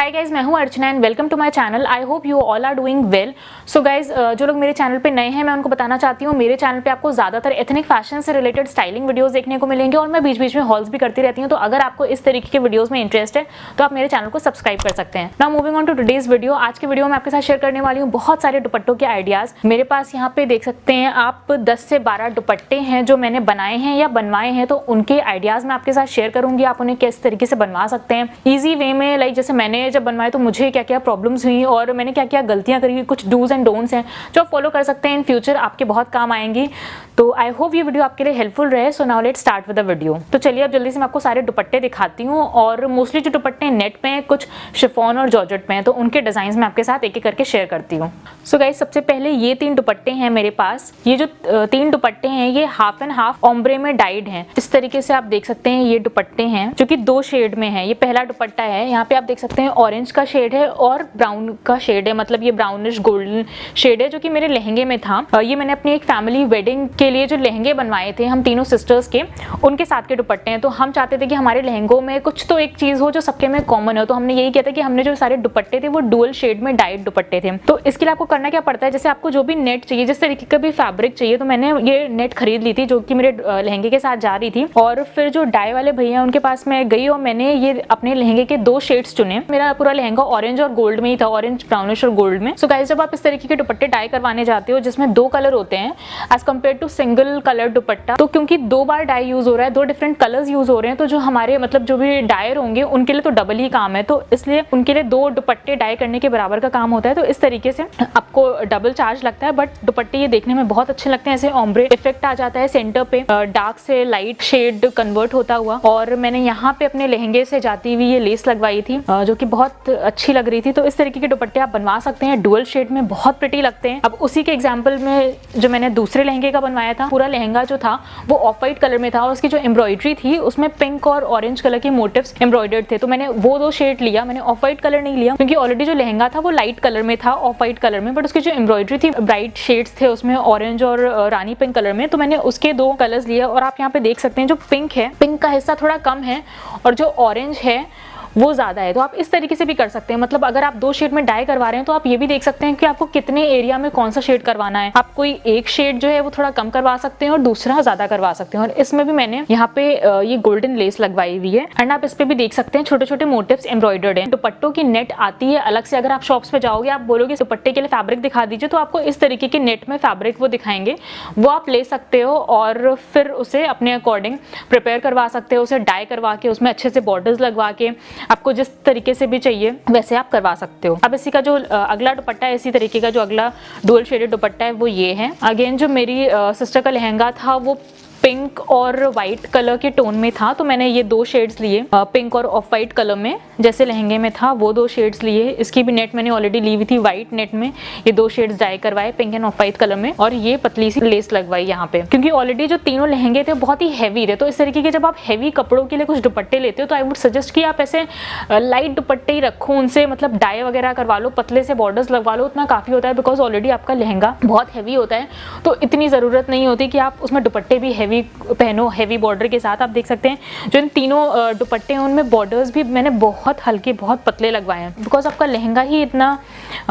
हाय guys, मैं हूं Archana and welcome to my channel. I hope you all are doing well. So guys, जो लोग मेरे चैनल पे नए हैं मैं उनको बताना चाहती हूँ, मेरे चैनल पे आपको ज़्यादातर एथनिक फैशन से रिलेटेड स्टाइलिंग वीडियोस देखने को मिलेंगे और मैं बीच बीच में हॉल्स भी करती रहती हूँ। तो अगर आपको इस तरीके के वीडियोज़ में इंटरेस्ट है तो आप मेरे चैनल को सब्सक्राइब कर सकते हैं। Now moving on to today's video. आज के वीडियो में आपके साथ शेयर करने वाली हूँ बहुत सारे दुपट्टों के आइडियाज़। मेरे पास यहाँ पे देख सकते हैं आप 10 से 12 दुपट्टे हैं जो मैंने बनाए हैं या बनवाए हैं, तो उनके आइडियाज़ मैं आपके साथ शेयर करूँगी। आप उन्हें किस तरीके से बनवा सकते हैं ईजी वे में, लाइक जैसे मैंने जब बनवाए तो मुझे क्या क्या प्रॉब्लम्स हुई और मैंने क्या क्या गलतियां करी। कुछ डूज एंड डोंट्स हैं जो आप फॉलो कर सकते हैं, इन फ्यूचर आपके बहुत काम आएंगी। तो आई होप ये वीडियो आपके लिए हेल्पफुल रहे। So now let's start with the video. तो चलिए अब जल्दी से मैं आपको सारे दुपट्टे दिखाती हूँ और मोस्टली जो दुपट्टे नेट पे हैं, कुछ शिफॉन और जॉर्जेट पे हैं, तो उनके डिजाइन मैं आपके साथ एक एक करके शेयर करती हूँ। सो गाइस, सबसे पहले ये 3 दुपट्टे हैं मेरे पास। ये जो 3 दुपट्टे हैं ये हाफ एंड हाफ ओम्ब्रे में डाइड हैं। इस तरीके से आप देख सकते हैं ये दुपट्टे हैं जो कि 2 शेड में है। ये पहला दुपट्टा है, यहाँ पे आप देख सकते हैं ऑरेंज का शेड है और ब्राउन का शेड है, मतलब ये ब्राउनिश गोल्डन शेड है जो कि मेरे लहंगे में था। ये मैंने अपनी एक फैमिली वेडिंग के लिए जो लहंगे बनवाए थे हम तीनों सिस्टर्स के, उनके साथ के दुपट्टे हैं। तो हम चाहते थे कि हमारे लहंगों में कुछ तो एक चीज हो जो सबके में कॉमन हो, तो हमने यही किया था कि हमने जो सारे दुपट्टे थे वो डुअल शेड में डाइड दुपट्टे थे। तो इसके लिए आपको करना क्या पड़ता है, जैसे आपको जो भी नेट चाहिए, जिस तरीके का भी फैब्रिक चाहिए, तो मैंने ये नेट खरीद ली थी जो कि मेरे लहंगे के साथ जा रही थी। और फिर जो डाई वाले भैया उनके पास मैं गई और मैंने ये अपने लहंगे के 2 शेड्स चुने। मेरा पूरा लहंगा ऑरेंज और गोल्ड में ही था, ऑरेंज ब्राउनिश और गोल्ड में। सो गाइस, जब आप इस तरीके के दुपट्टे डाई करवाने जाते हो जिसमें 2 कलर होते हैं as compared to single colour dupatta, तो क्योंकि 2 बार डाई यूज हो रहा है, 2 डिफरेंट कलर्स यूज हो रहे हैं, तो जो हमारे मतलब जो भी डायर होंगे उनके लिए तो डबल ही काम है। तो इसलिए उनके लिए 2 दुपट्टे डाई करने के बराबर का काम होता है। तो इस तरीके से आपको डबल चार्ज लगता है, बट दुपट्टे ये देखने में बहुत अच्छे लगते हैं। ऐसे ओम्ब्रे इफेक्ट आ जाता है सेंटर पे, डार्क से लाइट शेड कन्वर्ट होता हुआ। और मैंने यहाँ पे अपने लहंगे से जाती हुई ये लेस लगवाई थी जो कि बहुत अच्छी लग रही थी। तो इस तरीके के दुपट्टे आप बनवा सकते हैं, डुअल शेड में बहुत प्रिटी लगते हैं। अब उसी के एग्जांपल में जो मैंने दूसरे लहंगे का बनवाया था, पूरा लहंगा जो था वो ऑफ वाइट कलर में था और उसकी जो एम्ब्रॉयडरी थी उसमें पिंक और ऑरेंज कलर के मोटिव्स एम्ब्रॉयडर्ड थे। तो मैंने वो 2 शेड लिया, मैंने ऑफ वाइट कलर नहीं लिया क्योंकि ऑलरेडी जो लहंगा था वो लाइट कलर में था, ऑफ वाइट कलर में, बट उसकी जो एम्ब्रॉयडरी थी ब्राइट शेड्स थे उसमें, ऑरेंज और रानी पिंक कलर में। तो मैंने उसके 2 कलर्स लिए और आप यहाँ पे देख सकते हैं जो पिंक है, पिंक का हिस्सा थोड़ा कम है और जो ऑरेंज है वो ज्यादा है। तो आप इस तरीके से भी कर सकते हैं, मतलब अगर आप 2 शेड में डाई करवा रहे हैं तो आप ये भी देख सकते हैं कि आपको कितने एरिया में कौन सा शेड करवाना है। आप कोई एक शेड जो है वो थोड़ा कम करवा सकते हैं और दूसरा ज्यादा करवा सकते हैं। और इसमें भी मैंने यहाँ पे ये गोल्डन लेस लगवाई हुई है एंड आप इस पे भी देख सकते हैं छोटे छोटे मोटिव्स एम्ब्रॉयडर्ड हैं। दुपट्टों की नेट आती है अलग से। अगर आप शॉप्स पे जाओगे, आप बोलोगे दुपट्टे के लिए फैब्रिक दिखा दीजिए, तो आपको इस तरीके के नेट में फैब्रिक वो दिखाएंगे, वो आप ले सकते हो और फिर उसे अपने अकॉर्डिंग प्रिपेयर करवा सकते हो। उसे डाई करवा के उसमें अच्छे से बॉर्डर्स लगवा के आपको जिस तरीके से भी चाहिए वैसे आप करवा सकते हो। अब इसी का जो अगला दुपट्टा है, इसी तरीके का जो अगला डुअल शेडेड दुपट्टा है वो ये है। अगेन जो मेरी सिस्टर का लहंगा था वो पिंक और व्हाइट कलर के टोन में था, तो मैंने ये 2 शेड्स लिए पिंक और ऑफ वाइट कलर में, जैसे लहंगे में था वो 2 शेड्स लिए। इसकी भी नेट मैंने ऑलरेडी ली हुई थी व्हाइट नेट में। ये 2 शेड्स डाई करवाए pink end of white colour में और ये पतली सी लेस लगवाई यहाँ पे, क्योंकि ऑलरेडी जो तीनों लहंगे थे बहुत ही हैवी थे। तो इस तरीके के जब आप हैवी कपड़ों के लिए कुछ दुपट्टे लेते हो तो आई वुड सजेस्ट कि आप ऐसे लाइट दुपट्टे ही रखो, उनसे मतलब डाई वगैरह करवा लो, पतले से बॉर्डर्स लगवा लो, उतना काफी होता है। बिकॉज ऑलरेडी आपका लहंगा बहुत हैवी होता है, तो इतनी जरूरत नहीं होती कि आप उसमें दुपट्टे भी हैवी पहनो, हैवी बॉर्डर के साथ। आप देख सकते हैं जो इन तीनों दुपट्टे हैं उनमें बॉर्डर्स भी मैंने बहुत हल्के बहुत पतले लगवाए हैं, बिकॉज आपका लहंगा ही इतना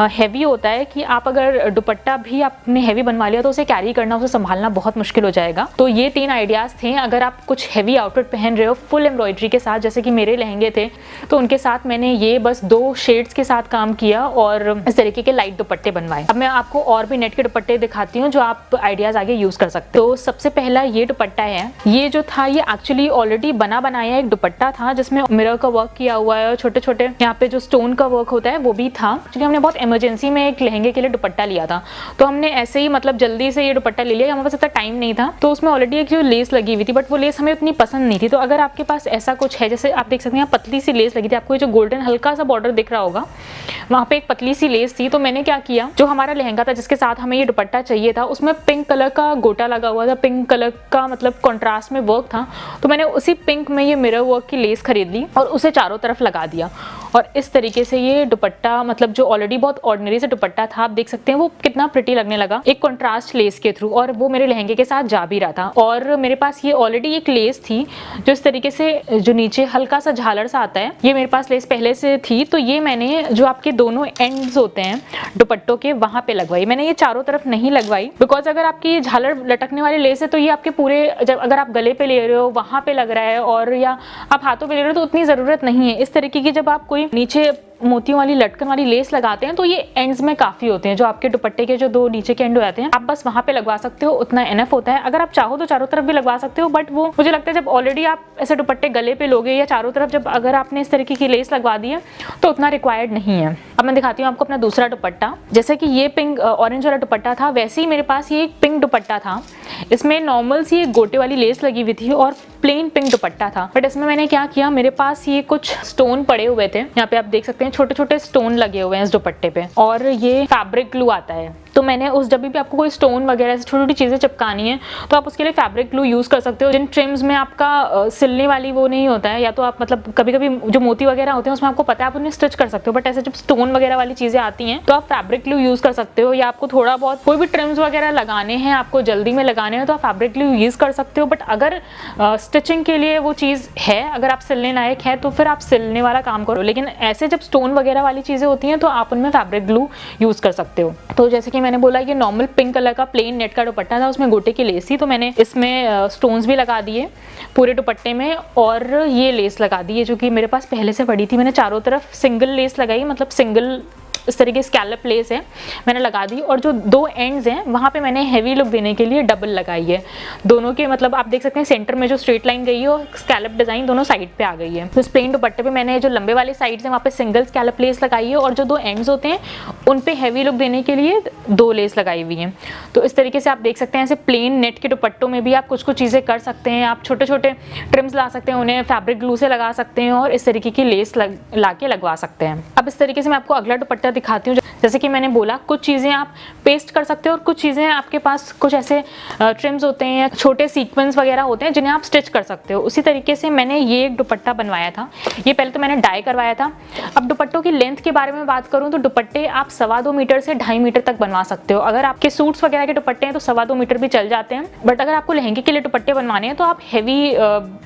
हैवी होता है कि आप अगर दुपट्टा भी आपने हैवी बनवा लिया तो उसे कैरी करना, उसे संभालना बहुत मुश्किल हो जाएगा। तो ये 3 आइडियाज थे। अगर आप कुछ हैवी आउटफिट पहन रहे हो फुल एम्ब्रॉयडरी के साथ, जैसे कि मेरे लहंगे थे, तो उनके साथ मैंने ये बस 2 शेड्स के साथ काम किया और इस तरीके के लाइट दुपट्टे बनवाए। अब मैं आपको और भी नेट के दुपट्टे दिखाती हूँ जो आप आइडियाज आगे यूज कर सकते हो। तो सबसे पहला ये दुपट्टा है। ये जो था ये एक्चुअली ऑलरेडी बना बनाया एक दुपट्टा था जिसमें मिरर का वर्क किया हुआ है और छोटे छोटे यहाँ पे जो स्टोन का वर्क होता है वो भी था। एक्चुअली हमने बहुत इमरजेंसी में एक लहंगे के लिए दुपट्टा लिया था, तो हमने ऐसे ही मतलब जल्दी से ये दुपट्टा ले लिया, हमारे पास इतना टाइम नहीं था। तो उसमें ऑलरेडी एक जो लेस लगी हुई थी, बट वो लेस हमें उतनी पसंद नहीं थी। तो अगर आपके पास ऐसा कुछ है, जैसे आप देख सकते हैं यहाँ पतली सी लेस लगी थी, आपको जो गोल्डन हल्का सा बॉर्डर दिख रहा होगा, वहाँ पे एक पतली सी लेस थी। तो मैंने क्या किया, जो हमारा लहंगा था जिसके साथ हमें ये दुपट्टा चाहिए था उसमें पिंक कलर का गोटा लगा हुआ था, पिंक कलर का मतलब कॉन्ट्रास्ट में वर्क था। तो मैंने उसी पिंक में ये मिरर वर्क की लेस खरीद ली और उसे चारों तरफ लगा दिया और इस तरीके से ये दुपट्टा, मतलब जो ऑलरेडी बहुत ऑर्डिनरी से दुपट्टा था, आप देख सकते हैं वो कितना प्रिटी लगने लगा एक कंट्रास्ट लेस के थ्रू, और वो मेरे लहंगे के साथ जा भी रहा था। और मेरे पास ये ऑलरेडी एक लेस थी जो इस तरीके से जो नीचे हल्का सा झालर सा आता है, ये मेरे पास लेस पहले से थी। तो ये मैंने जो आपके दोनों एंड्स होते हैं दुपट्टों के, वहां पे लगवाई। मैंने ये चारों तरफ नहीं लगवाई, बिकॉज अगर आपकी झालर लटकने वाली लेस है तो ये आपके पूरे, जब अगर आप गले पे ले रहे हो वहां पे लग रहा है और या आप हाथों पे ले रहे हो तो उतनी जरूरत नहीं है। इस तरीके की जब आप कोई नीचे मोतियों वाली लटकन वाली लेस लगाते हैं तो ये एंड्स में काफी होते हैं, जो आपके दुपट्टे के जो दो नीचे के एंड हो जाते हैं, आप बस वहां पे लगवा सकते हो, उतना एनफ होता है। अगर आप चाहो तो चारों तरफ भी लगवा सकते हो, बट वो मुझे लगता है जब ऑलरेडी आप ऐसे दुपट्टे गले पे लोगे या चारों तरफ जब अगर आपने इस तरीके की लेस लगवा दी है तो उतना रिक्वायर्ड नहीं है। अब मैं दिखाती हूँ आपको अपना दूसरा दुपट्टा। जैसे कि ये पिंक ऑरेंज वाला दुपट्टा था, वैसे ही मेरे पास ये एक पिंक दुपट्टा था। इसमें नॉर्मल सी एक गोटे वाली लेस लगी हुई थी और प्लेन पिंक दुपट्टा था, बट इसमें मैंने क्या किया, मेरे पास ये कुछ स्टोन पड़े हुए थे, यहाँ पे आप देख सकते हैं छोटे छोटे स्टोन लगे हुए हैं इस दुपट्टे पे, और ये फैब्रिक ग्लू आता है। तो मैंने उस, जब भी आपको कोई स्टोन वगैरह छोटी छोटी चीजें चिपकानी है तो आप उसके लिए फैब्रिक ग्लू यूज कर सकते हो। जिन ट्रिम्स में आपका सिलने वाली वो नहीं होता है, या तो आप मतलब कभी कभी जो मोती वगैरह होते हैं उसमें आपको पता है आप उन्हें स्टिच कर सकते हो, बट ऐसे जब स्टोन वगैरह वाली चीजें आती हैं तो आप फैब्रिक ग्लू यूज कर सकते हो। या आपको थोड़ा बहुत कोई भी ट्रिम्स वगैरह लगाने हैं, आपको जल्दी में लगाने हैं, तो आप फैब्रिक ग्लू यूज कर सकते हो। बट अगर स्टिचिंग के लिए वो चीज है, अगर आप सिलने लायक है तो फिर आप सिलने वाला काम करो। लेकिन ऐसे जब स्टोन वगैरह वाली चीजें होती हैं तो आप उनमें फैब्रिक ग्लू यूज कर सकते हो। तो जैसे कि मैंने बोला, ये नॉर्मल पिंक कलर का प्लेन नेट का दुपट्टा था, उसमें गोटे की लेस थी, तो मैंने इसमें स्टोन्स भी लगा दिए पूरे दुपट्टे में, और ये लेस लगा दी है जो कि मेरे पास पहले से पड़ी थी। मैंने चारों तरफ सिंगल लेस लगाई, मतलब सिंगल इस तरीके स्कैलप लेस है मैंने लगा दी, और जो दो एंड्स हैं वहां पे मैंने हेवी लुक देने के लिए डबल लगाई है दोनों के। मतलब आप देख सकते हैं सेंटर में जो स्ट्रेट लाइन गई है और स्कैलप डिजाइन दोनों साइड पे आ गई है। तो इस प्लेन दुपट्टे पे मैंने जो लंबे वाले साइड्स हैं वहां पे सिंगल स्कैलप लेस लगाई है, और जो दो एंड्स होते हैं उन पे हैवी लुक देने के लिए दो लेस लगाई हुई है। तो इस तरीके से आप देख सकते हैं ऐसे प्लेन नेट के दुपट्टों में भी आप कुछ कुछ चीजें कर सकते हैं। आप छोटे छोटे ट्रिम्स ला सकते हैं, उन्हें फैब्रिक ग्लू से लगा सकते हैं और इस तरीके की लेस ला के लगवा सकते हैं। अब इस तरीके से मैं आपको अगला दुपट्टा दिखाती हूँ। जैसे कि मैंने बोला, कुछ चीजें आप पेस्ट कर सकते हो और कुछ चीजें आपके पास कुछ ऐसे ट्रिम्स होते हैं या छोटे सीक्वेंस वगैरह होते हैं जिन्हें आप स्टिच कर सकते हो। उसी तरीके से मैंने ये एक दुपट्टा बनवाया था। ये पहले तो मैंने डाई करवाया था। अब दुपट्टों की लेंथ के बारे में बात करूं तो दुपट्टे आप 2.25 मीटर से 2.5 मीटर तक बनवा सकते हो। अगर आपके सूट्स वगैरह के दुपट्टे हैं तो 2.25 मीटर भी चल जाते हैं, बट अगर आपको लहंगे के लिए दुपट्टे बनवाने हैं तो आप हैवी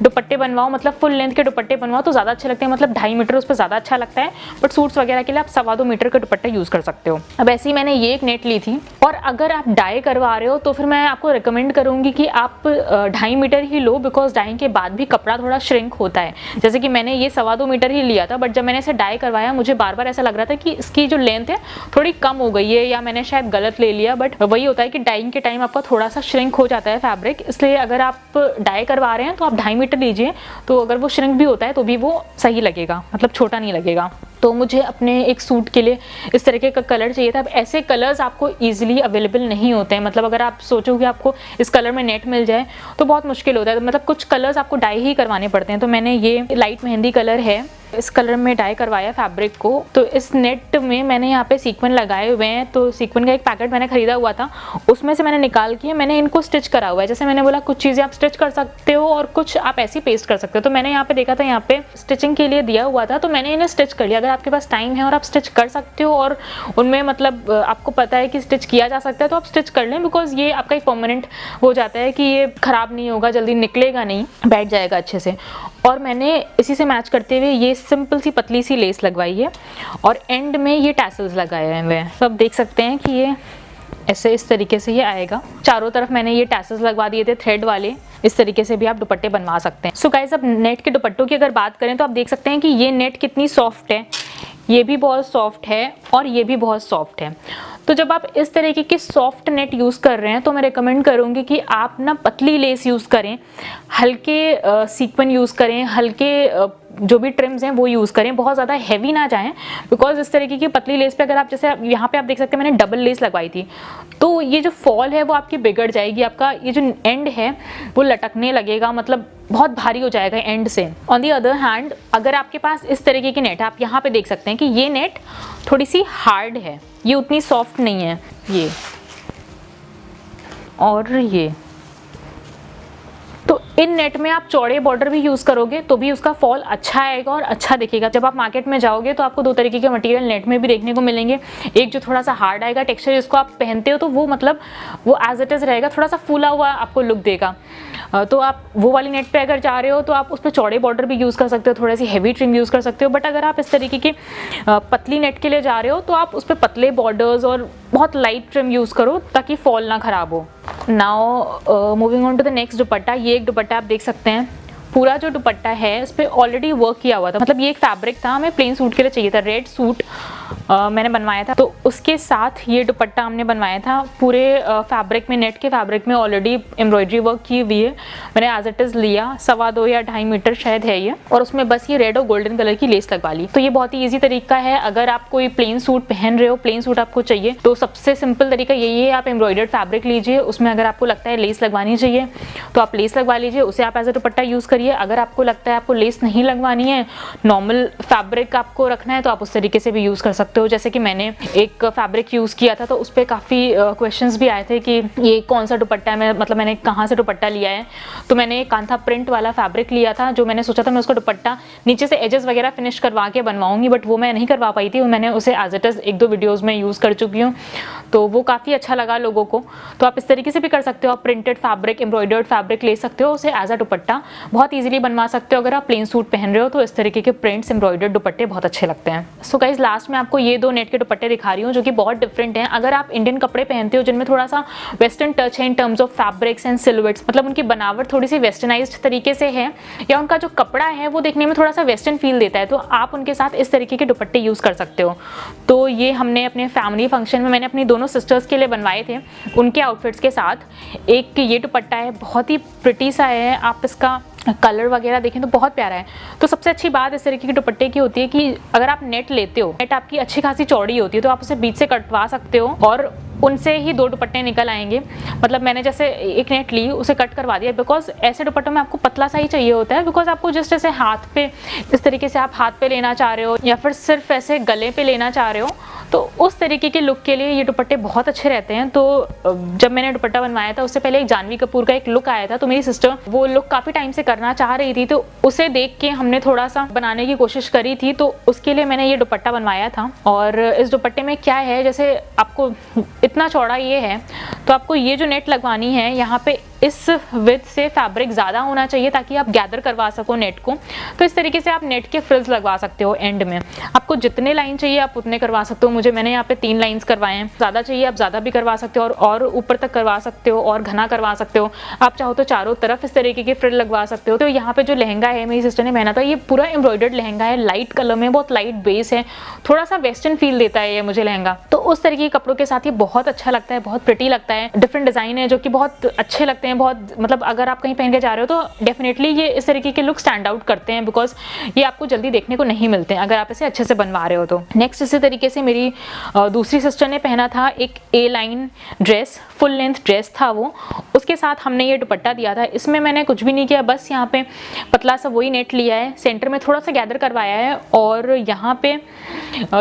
दुपट्टे बनवाओ, मतलब फुल लेंथ के दुपट्टे बनवाओ तो ज्यादा अच्छे लगते हैं। मतलब 2.5 मीटर उस पर ज्यादा अच्छा लगता है, बट सूट्स वगैरह के लिए आप 2.25 मीटर के दुपट्टे यूज कर सकते हो। अब ऐसे ही मैंने ये एक नेट ली थी, और अगर आप डाई करवा रहे हो तो फिर मैं आपको रिकमेंड करूंगी कि आप 2.5 मीटर ही लो, बिकॉज डाई के बाद भी कपड़ा थोड़ा श्रिंक होता है। जैसे कि मैंने ये 2.25 मीटर ही लिया था, बट जब मैंने इसे डाई करवाया मुझे बार बार ऐसा लग रहा था कि इसकी जो लेंथ है थोड़ी कम हो गई है, या मैंने शायद गलत ले लिया। बट वही होता है कि डाइंग के टाइम आपका थोड़ा सा श्रिंक हो जाता है फैब्रिक, इसलिए अगर आप डाई करवा रहे हैं तो आप 2.5 मीटर लीजिए, तो अगर वो श्रिंक भी होता है तो भी वो सही लगेगा, मतलब छोटा नहीं लगेगा। तो मुझे अपने एक सूट के लिए इस तरीके का कलर चाहिए था। अब ऐसे कलर्स आपको इजीली अवेलेबल नहीं होते हैं, मतलब अगर आप सोचो कि आपको इस कलर में नेट मिल जाए तो बहुत मुश्किल होता है। मतलब कुछ कलर्स आपको डाई ही करवाने पड़ते हैं। तो मैंने ये लाइट मेहंदी कलर है, इस कलर में डाई करवाया फैब्रिक को। तो इस नेट में मैंने यहाँ पे सीक्वेंस लगाए हुए हैं, तो सीक्वेंस का एक पैकेट मैंने खरीदा हुआ था, उसमें से मैंने निकाल के मैंने इनको स्टिच करा हुआ है। जैसे मैंने बोला, कुछ चीज़ें आप स्टिच कर सकते हो और कुछ आप ऐसे ही पेस्ट कर सकते हो। तो मैंने यहाँ पे देखा था, यहाँ पे स्टिचिंग के लिए दिया हुआ था, तो मैंने इन्हें स्टिच कर लिया। अगर आपके पास टाइम है और आप स्टिच कर सकते हो और उनमें मतलब आपको पता है कि स्टिच किया जा सकता है, तो आप स्टिच कर लें, बिकॉज ये आपका एक परमानेंट हो जाता है कि ये खराब नहीं होगा, जल्दी निकलेगा नहीं, बैठ जाएगा अच्छे से। और मैंने इसी से मैच करते हुए ये सिंपल सी पतली सी लेस लगवाई है, और एंड में ये टैसल्स लगाए हुए हैं। तो आप देख सकते हैं कि ये ऐसे इस तरीके से ये आएगा। चारों तरफ मैंने ये टैसल्स लगवा दिए थे थ्रेड वाले। इस तरीके से भी आप दुपट्टे बनवा सकते हैं। सो गाइस, अब नेट के दुपट्टों की अगर बात करें तो आप देख सकते हैं कि ये नेट कितनी सॉफ्ट है, ये भी बहुत सॉफ्ट है और ये भी बहुत सॉफ्ट है। तो जब आप इस तरीके के सॉफ्ट नेट यूज़ कर रहे हैं तो मैं रिकमेंड करूँगी कि आप ना पतली लेस यूज़ करें, हल्के सीक्वेंस यूज़ करें, हल्के जो भी ट्रिम्स हैं वो यूज़ करें, बहुत ज़्यादा हैवी ना जाएं। बिकॉज इस तरीके की पतली लेस पे अगर आप, जैसे यहाँ पे आप देख सकते हैं मैंने डबल लेस लगवाई थी, तो ये जो फॉल है वो आपकी बिगड़ जाएगी, आपका ये जो एंड है वो लटकने लगेगा, मतलब बहुत भारी हो जाएगा एंड से। ऑन दी अदर हैंड, अगर आपके पास इस तरीके की नेट है, आप यहाँ पे देख सकते हैं कि ये नेट थोड़ी सी हार्ड है, ये उतनी सॉफ्ट नहीं है, ये और ये। तो इन नेट में आप चौड़े बॉर्डर भी यूज करोगे तो भी उसका फॉल अच्छा आएगा और अच्छा दिखेगा। जब आप मार्केट में जाओगे तो आपको दो तरीके के मटेरियल नेट में भी देखने को मिलेंगे। एक जो थोड़ा सा हार्ड आएगा टेक्सचर, जिसको आप पहनते हो तो वो मतलब वो एज इट इज रहेगा, थोड़ा सा फूला हुआ आपको लुक देगा। तो आप वो वाली नेट पे अगर जा रहे हो तो आप उस पर चौड़े बॉर्डर भी यूज़ कर सकते हो, थोड़ी सी हैवी ट्रिम यूज़ कर सकते हो। बट अगर आप इस तरीके की पतली नेट के लिए जा रहे हो तो आप उस पर पतले बॉर्डर्स और बहुत लाइट ट्रिम यूज़ करो ताकि फॉल ना ख़राब हो। Now moving on to the next dupatta. ये एक दुपट्टा आप देख सकते हैं, पूरा जो दुपट्टा है इस पर ऑलरेडी वर्क किया हुआ था। मतलब ये एक फैब्रिक था, हमें प्लेन सूट के लिए चाहिए था, रेड सूट मैंने बनवाया था, तो उसके साथ ये दुपट्टा हमने बनवाया था। पूरे फैब्रिक में, नेट के फैब्रिक में ऑलरेडी एम्ब्रॉयडरी वर्क की हुई है। मैंने एज इट इज़ लिया, 2.25 या 2.5 मीटर शायद है ये, और उसमें बस ये रेड और गोल्डन कलर की लेस लगवा ली। तो ये बहुत ही ईजी तरीका है। अगर आप कोई प्लेन सूट पहन रहे हो, प्लेन सूट आपको चाहिए, तो सबसे सिंपल तरीका यही है, आप एम्ब्रॉयडर्ड फैब्रिक लीजिए, उसमें अगर आपको लगता है लेस लगवानी चाहिए तो आप लेस लगवा लीजिए, उसे आप एज अ दुपट्टा यूज़ करिए। अगर आपको लगता है आपको लेस नहीं लगवानी है, नॉर्मल फैब्रिक आपको रखना है, तो आप उस तरीके से भी यूज़ कर सकते हो। जैसे कि मैंने एक फैब्रिक यूज़ किया था तो उस पर काफ़ी क्वेश्चंस भी आए थे कि ये कौन सा दुपट्टा है, मतलब मैंने कहाँ से दुपट्टा लिया है। तो मैंने एक कांथा प्रिंट वाला फैब्रिक लिया था, जो मैंने सोचा था मैं उसका दुपट्टा नीचे से एजेस वगैरह फिनिश करवा के बनवाऊंगी, बट वो मैं नहीं करवा पाई थी। मैंने उसे एज इट इज़ 1-2 वीडियोज़ में यूज़ कर चुकी हूँ, तो वो काफ़ी अच्छा लगा लोगों को। तो आप इस तरीके से भी कर सकते हो, आप प्रिंटेड फैब्रिक, एम्ब्रॉयडर्ड फैब्रिक ले सकते हो, उसे एज अ दुपट्टा बहुत ईजिली बनवा सकते हो। अगर आप प्लेन सूट पहन रहे हो तो इस तरीके के प्रिंट्स, एम्ब्रॉयडर्ड दुपट्टे बहुत अच्छे लगते हैं। सो गाइस, लास्ट में आपको ये 2 नेट के दुपट्टे दिखा रही हूँ जो कि बहुत डिफरेंट हैं। अगर आप इंडियन कपड़े पहनते हो जिनमें थोड़ा सा वेस्टर्न टच है in terms of fabrics and silhouettes, मतलब उनकी बनावट थोड़ी सी वेस्टर्नाइज्ड तरीके से है, या उनका जो कपड़ा है वो देखने में थोड़ा सा वेस्टर्न फील देता है, तो आप उनके साथ इस तरीके के दुपट्टे यूज़ कर सकते हो। तो ये हमने अपने फैमिली फंक्शन में, मैंने अपनी दोनों सिस्टर्स के लिए बनवाए थे, उनके आउटफिट्स के साथ। एक ये दुपट्टा है, बहुत ही प्रिटी सा है, आप इसका कलर वगैरह देखें तो बहुत प्यारा है। तो सबसे अच्छी बात इस तरीके के दुपट्टे की होती है कि अगर आप नेट लेते हो, नेट आपकी अच्छी खासी चौड़ी होती है, तो आप उसे बीच से कटवा सकते हो और उनसे ही 2 दुपट्टे निकल आएंगे। मतलब मैंने जैसे एक नेट ली, उसे कट करवा दिया, बिकॉज ऐसे दुपट्टों में आपको पतला सा ही चाहिए होता है, बिकॉज आपको जस्ट ऐसे हाथ पे, इस तरीके से आप हाथ पे लेना चाह रहे हो या फिर सिर्फ ऐसे गले पे लेना चाह रहे हो, तो उस तरीके के लुक के लिए ये दुपट्टे बहुत अच्छे रहते हैं। तो जब मैंने दुपट्टा बनवाया था उससे पहले एक जानवी कपूर का एक लुक आया था, तो मेरी सिस्टर वो लुक काफ़ी टाइम से करना चाह रही थी, तो उसे देख के हमने थोड़ा सा बनाने की कोशिश करी थी, तो उसके लिए मैंने ये दुपट्टा बनवाया था। और इस दुपट्टे में क्या है, जैसे आपको इतना चौड़ा ये है, तो आपको ये जो नेट लगवानी है यहाँ पे इस विड्थ से फैब्रिक ज़्यादा होना चाहिए ताकि आप गैदर करवा सको नेट को। तो इस तरीके से आप नेट के फ्रिल्स लगवा सकते हो एंड में। आपको जितने लाइन चाहिए आप उतने करवा सकते हो। मैंने यहाँ पे 3 लाइंस करवाए हैं, ज़्यादा चाहिए आप ज़्यादा भी करवा सकते हो और ऊपर तक करवा सकते हो और घना करवा सकते हो। आप चाहो तो चारों तरफ इस तरीके के फ्रिल लगवा सकते हो। तो यहाँ पे जो लहंगा है मेरी सिस्टर ने पहना था, ये पूरा एम्ब्रॉयडर्ड लहंगा है, लाइट कलर में, बहुत लाइट बेस है, थोड़ा सा वेस्टर्न फील देता है ये मुझे लहंगा। तो उस तरीके के कपड़ों के साथ ये बहुत अच्छा लगता है, बहुत प्रिटी लगता है। डिफरेंट डिजाइन है जो कि बहुत अच्छे लगते हैं, बहुत मतलब अगर आप कहीं पहन के जा रहे हो तो डेफिनेटली ये इस तरीके के लुक स्टैंड आउट करते हैं, बिकॉज ये आपको जल्दी देखने को नहीं मिलते हैं अगर आप इसे अच्छे से बनवा रहे हो तो। नेक्स्ट इसी तरीके से मेरी दूसरी सिस्टर ने पहना था एक A line dress, full length dress था वो, उसके साथ हमने ये दुपट्टा दिया था। इसमें मैंने कुछ भी नहीं किया, बस यहाँ पे पतला सा वही नेट लिया है, सेंटर में थोड़ा सा गैदर करवाया है और यहाँ पे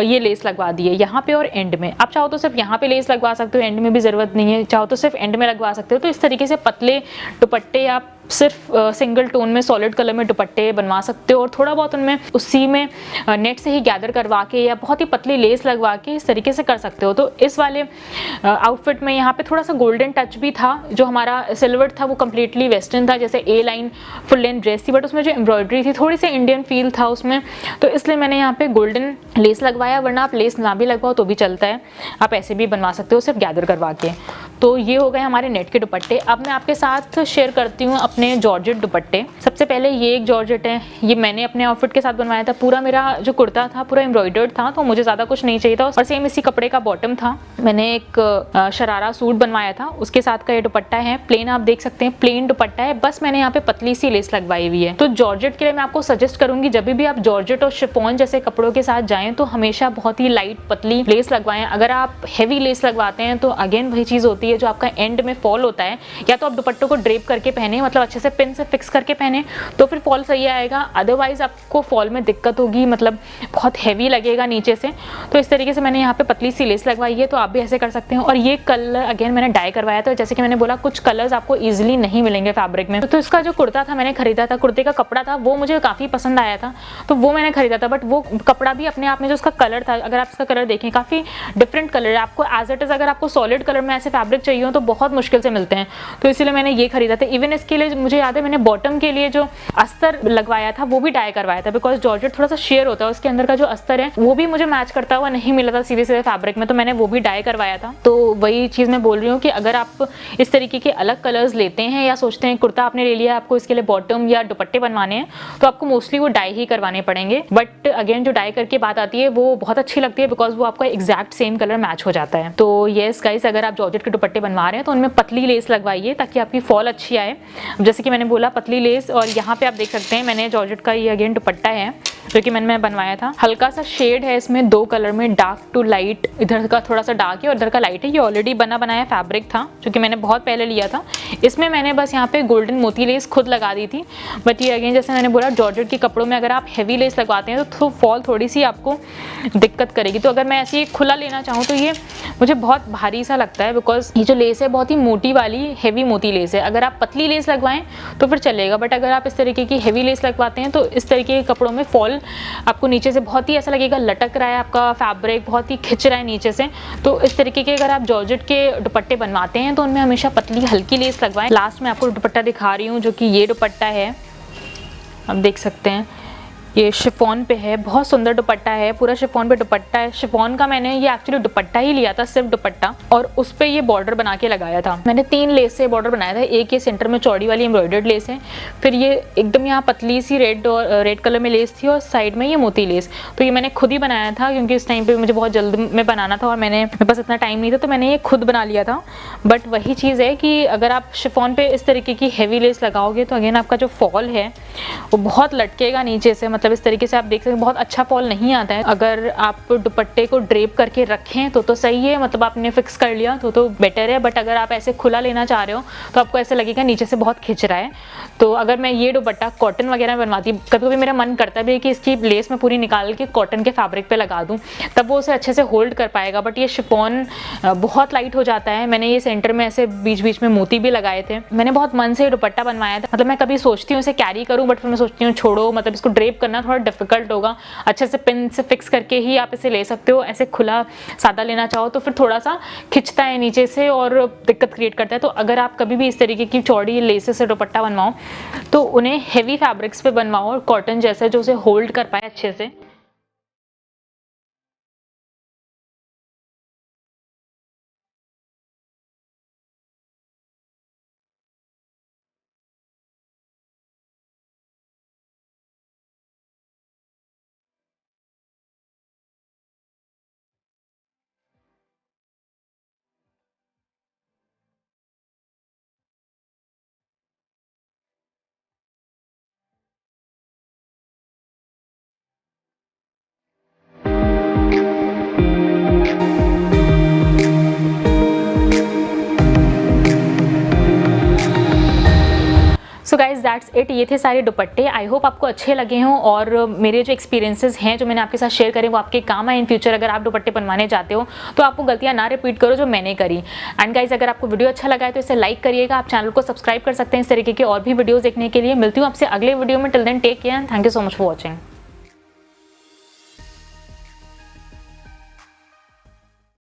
ये लेस लगवा दी है, यहाँ पे और एंड में। आप चाहो तो सिर्फ यहाँ पे लेस लगवा सकते हो, एंड में भी ज़रूरत नहीं है, चाहो तो सिर्फ एंड में लगवा सकते हो। तो इस तरीके से पतले दुपट्टे आप सिर्फ सिंगल टोन में सॉलिड कलर में दुपट्टे बनवा सकते हो और थोड़ा बहुत उनमें उसी में नेट से ही गैदर करवा के या बहुत ही पतली लेस लगवा के इस तरीके से कर सकते हो। तो इस वाले आउटफिट में यहाँ पे थोड़ा सा गोल्डन टच भी था, जो हमारा सिल्वर था वो कम्प्लीटली वेस्टर्न था, जैसे ए लाइन फुल लेंथ ड्रेस थी, बट उसमें जो एम्ब्रॉयडरी थी थोड़ी सी इंडियन फील था उसमें, तो इसलिए मैंने यहाँ पे गोल्डन लेस लगवाया। वरना आप लेस ना भी लगवाओ तो भी चलता है, आप ऐसे भी बनवा सकते हो सिर्फ गैदर करवा के। तो ये हो गए हमारे नेट के दुपट्टे। अब मैं आपके साथ शेयर करती हूँ अपने जॉर्जेट दुपट्टे। सबसे पहले ये एक जॉर्जेट है, ये मैंने अपने आउटफिट के साथ बनवाया था। पूरा मेरा जो कुर्ता था पूरा एम्ब्रॉयडर्ड था, तो मुझे ज़्यादा कुछ नहीं चाहिए था और सेम इसी कपड़े का बॉटम था। मैंने एक शरारा सूट बनवाया था, उसके साथ का ये दुपट्टा है। प्लेन आप देख सकते हैं, प्लेन दुपट्टा है, बस मैंने यहाँ पे पतली सी लेस लगवाई हुई है। तो जॉर्जेट के लिए मैं आपको सजेस्ट करूंगी, जब भी आप जॉर्जेट और शिफॉन जैसे कपड़ों के साथ जाएं तो हमेशा बहुत ही लाइट पतली लेस लगवाएं। अगर आप हैवी लेस लगवाते हैं तो अगेन वही चीज़ होती है, ये जो आपका एंड में फॉल होता है, या तो आप दुपट्टों को ड्रेप करके पहने, मतलब अच्छे से पिन से फिक्स करके पहने, तो फिर फॉल सही आएगा। अदरवाइज आपको फॉल में दिक्कत होगी, मतलब बहुत हैवी लगेगा नीचे से। तो इस तरीके से मैंने यहाँ पे पतली सी लेस लगवाई है, तो आप भी ऐसे कर सकते हैं। और ये कलर अगेन मैंने डाई करवाया था, जैसे कि मैंने बोला कुछ कलर्स आपको ईजिली नहीं मिलेंगे फैब्रिक में। तो इसका जो कुर्ता था मैंने खरीदा था, कुर्ते का कपड़ा था वो मुझे काफ़ी पसंद आया था, तो वो मैंने खरीदा था। बट वो कपड़ा भी अपने आप में जो उसका कलर था, अगर आप इसका कलर देखें काफ़ी डिफरेंट कलर है। आपको एज इट इज़ अगर आपको सॉलिड कलर में ऐसे फैब्रिक चाहिए हो तो बहुत मुश्किल से मिलते हैं, तो इसीलिए मैंने ये खरीदा था। इवन इसके लिए मुझे याद है मैंने बॉटम के लिए जो अस्तर लगवाया था वो भी डाई करवाया था, बिकॉज जॉर्जेट थोड़ा सा शेयर होता है, उसके अंदर का जो अस्तर है वो भी मुझे मैच करता हुआ नहीं मिला था सीधे सीधे फैब्रिक में, तो मैंने वो भी डाई करवाया था। तो वही चीज़ मैं बोल रही हूँ कि अगर आप इस तरीके के अलग कलर्स लेते हैं या सोचते हैं कुर्ता आपने ले लिया, आपको इसके लिए बॉटम या दुपट्टे बनवाने हैं, तो आपको मोस्टली वो डाई ही करवाने पड़ेंगे। बट अगेन जो डाई करके बात आती है वो बहुत अच्छी लगती है, बिकॉज वो आपका एग्जैक्ट सेम कलर मैच हो जाता है। तो येस गाइस, अगर आप जॉर्जेट के दुपट्टे बनवा रहे हैं तो उनमें पतली लेस लगवाइए ताकि आपकी फॉल अच्छी आए। जैसे कि मैंने बोला पतली लेस, और यहाँ पे आप देख सकते हैं मैंने जॉर्जेट का ये अगेन दुपट्टा है जो कि मैंने बनवाया था। हल्का सा शेड है इसमें, 2 कलर में, डार्क टू लाइट। इधर का थोड़ा सा डार्क है और इधर का लाइट है। ये ऑलरेडी बना बनाया फैब्रिक था जो कि मैंने बहुत पहले लिया था। इसमें मैंने बस यहाँ पे गोल्डन मोती लेस खुद लगा दी थी। बट ये अगेन जैसे मैंने बोला जॉर्जेट के कपड़ों में अगर आप हैवी लेस लगवाते हैं तो फॉल थोड़ी सी आपको दिक्कत करेगी। तो अगर मैं ऐसे खुला लेना चाहूँ तो ये मुझे बहुत भारी सा लगता है, बिकॉज ये जो लेस है बहुत ही मोटी वाली हैवी मोती लेस है। अगर आप पतली लेस लगवाएं तो फिर चलेगा, बट अगर आप इस तरीके की हैवी लेस लगवाते हैं तो इस तरीके के कपड़ों में फॉल आपको नीचे से बहुत ही ऐसा लगेगा लटक रहा है, आपका फैब्रिक बहुत ही खिंच रहा है नीचे से। तो इस तरीके के अगर आप जॉर्जेट के दुपट्टे बनवाते हैं तो उनमें हमेशा पतली हल्की लेस लगवाएं। लास्ट में आपको दुपट्टा दिखा रही हूँ जो कि ये दुपट्टा है, आप देख सकते हैं ये शिफॉन पे है, बहुत सुंदर दुपट्टा है, पूरा शिफॉन पे दुपट्टा है। शिफॉन का मैंने ये एक्चुअली दुपट्टा ही लिया था, सिर्फ दुपट्टा, और उस पे ये बॉर्डर बना के लगाया था। मैंने 3 लेस से बॉर्डर बनाया था। एक ये सेंटर में चौड़ी वाली एम्ब्रॉयडर्ड लेस है, फिर ये एकदम यहाँ पतली सी रेड कलर में लेस थी, और साइड में ये मोती लेस। तो ये मैंने खुद ही बनाया था क्योंकि इस टाइम पे मुझे बहुत जल्द में बनाना था और मेरे पास इतना टाइम नहीं था, तो मैंने ये खुद बना लिया था। बट वही चीज़ है कि अगर आप शिफॉन पे इस तरीके की हैवी लेस लगाओगे तो अगेन आपका जो फॉल है वो बहुत लटकेगा नीचे से, मतलब इस तरीके से आप देख सकते हैं बहुत अच्छा फॉल नहीं आता है। अगर आप दुपट्टे को ड्रेप करके रखें तो सही है, मतलब आपने फिक्स कर लिया तो बेटर है। बट अगर आप ऐसे खुला लेना चाह रहे हो तो आपको ऐसे लगेगा नीचे से बहुत खिंच रहा है। तो अगर मैं ये दुपट्टा कॉटन वगैरह में बनवाती, कभी कभी मेरा मन करता भी है कि इसकी लेस में पूरी निकाल के कॉटन के फैब्रिक पे लगा दूं, तब वो उसे अच्छे से होल्ड कर पाएगा। बट ये शिफॉन बहुत लाइट हो जाता है। मैंने ये सेंटर में ऐसे बीच बीच में मोती भी लगाए थे। मैंने बहुत मन से दुपट्टा बनवाया था, मतलब मैं कभी सोचती हूँ इसे कैरी करूँ, बट फिर मैं सोचती हूँ छोड़ो, मतलब इसको ड्रेप करना थोड़ा डिफिकल्ट होगा। अच्छे से पिन से फिक्स करके ही आप इसे ले सकते हो। ऐसे खुला सादा लेना चाहो तो फिर थोड़ा सा खिंचता है नीचे से और दिक्कत क्रिएट करता है। तो अगर आप कभी भी इस तरीके की चौड़ी लेसेस से दुपट्टा बनवाओ तो उन्हें हेवी फैब्रिक्स पे बनवाओ और कॉटन जैसे जो उसे होल्ड कर पाए अच्छे से। सो गाइज दैट्स इट, ये थे सारे दुपट्टे। आई होप आपको अच्छे लगे हों और मेरे जो एक्सपीरियंसेस हैं जो मैंने आपके साथ शेयर करें वो आपके काम आए इन फ्यूचर। अगर आप दुपट्टे बनवाने जाते हो तो आप वो गलतियां ना रिपीट करो जो मैंने करी। एंड गाइज अगर आपको वीडियो अच्छा लगा है तो इसे लाइक करिएगा। आप चैनल को सब्सक्राइब कर सकते हैं इस तरीके के और भी वीडियोज़ देखने के लिए। मिलती हूँ आपसे अगले वीडियो में। Till then take care and thank you so much for watching.